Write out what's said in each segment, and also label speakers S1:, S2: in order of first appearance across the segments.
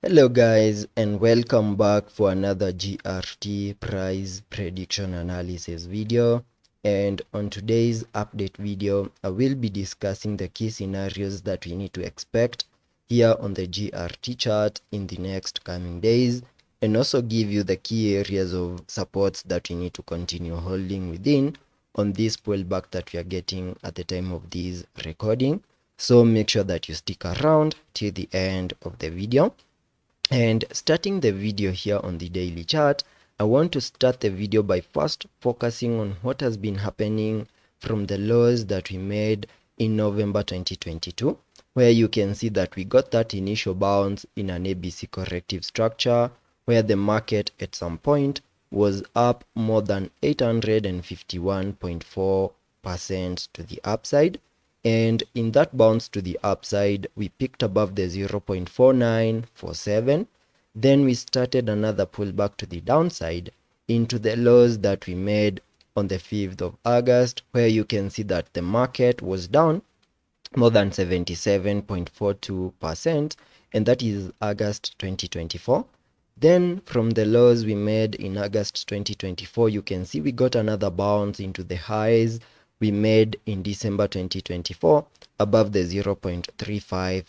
S1: Hello guys, and welcome back for another GRT price prediction analysis video. And on today's update video, I will be discussing the key scenarios that we need to expect here on the GRT chart in the next coming days, and also give you the key areas of supports that we need to continue holding within on this pullback that we are getting at the time of this recording. So make sure that you stick around till the end of the video. And starting the video here on the daily chart, I want to start the video by first focusing on what has been happening from the lows that we made in November 2022, where you can see that we got that initial bounce in an ABC corrective structure, where the market at some point was up more than 851.4% to the upside. And in that bounce to the upside, we picked above the 0.4947. Then we started another pullback to the downside into the lows that we made on the 5th of August, where you can see that the market was down more than 77.42%, and that is August 2024. Then from the lows we made in August 2024, you can see we got another bounce into the highs we made in December 2024 above the 0.35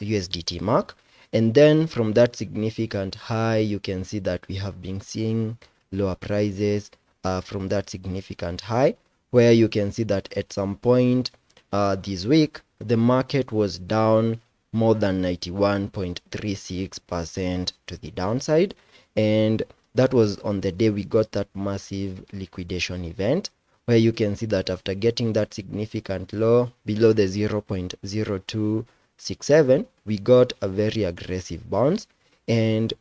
S1: USDT mark. And then from that significant high, you can see that we have been seeing lower prices from that significant high, where you can see that at some point this week, the market was down more than 91.36% to the downside. And that was on the day we got that massive liquidation event, where you can see that after getting that significant low below the 0.0267, we got a very aggressive bounce. And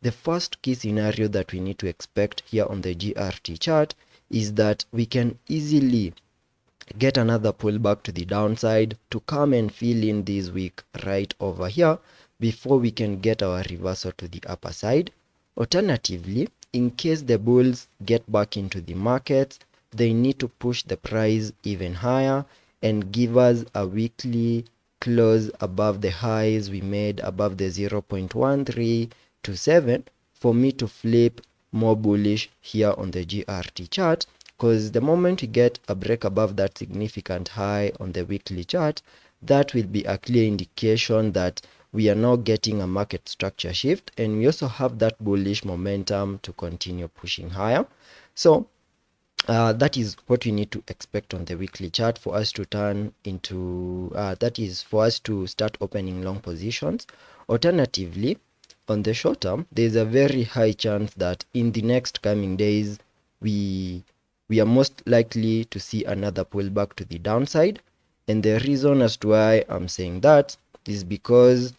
S1: the first key scenario that we need to expect here on the GRT chart is that we can easily get another pullback to the downside to come and fill in this week right over here before we can get our reversal to the upper side. Alternatively, in case the bulls get back into the markets, they need to push the price even higher and give us a weekly close above the highs we made above the 0.1327 for me to flip more bullish here on the GRT chart. Because the moment we get a break above that significant high on the weekly chart, that will be a clear indication that we are now getting a market structure shift, and we also have that bullish momentum to continue pushing higher. So that is what we need to expect on the weekly chart for us to turn into, that is for us to start opening long positions. Alternatively, on the short term, there is a very high chance that in the next coming days, we are most likely to see another pullback to the downside. And the reason as to why I'm saying that is because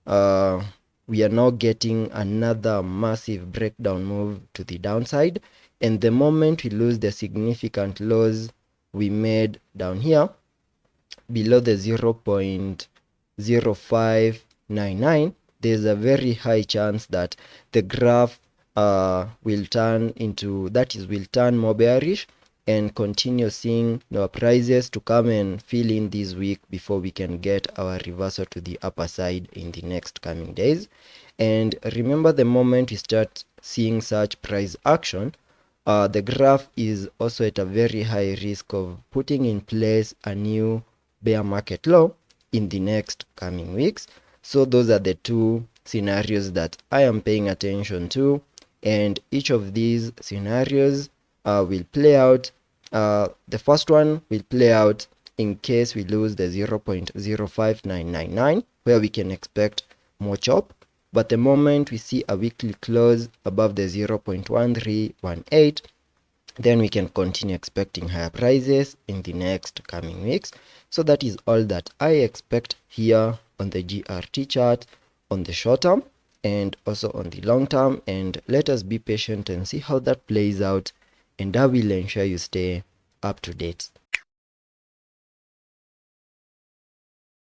S1: we are now getting another massive breakdown move to the downside. And the moment we lose the significant lows we made down here below the 0.0599, there's a very high chance that the graph will turn more bearish and continue seeing our prices to come and fill in this week before we can get our reversal to the upper side in the next coming days. And remember, the moment we start seeing such price action, the graph is also at a very high risk of putting in place a new bear market low in the next coming weeks. So those are the two scenarios that I am paying attention to, and each of these scenarios will play out. The first one will play out in case we lose the 0.05999, where we can expect more chop. But the moment we see a weekly close above the 0.1318, then we can continue expecting higher prices in the next coming weeks. So that is all that I expect here on the GRT chart on the short term and also on the long term. And let us be patient and see how that plays out, and I will ensure you stay up to date.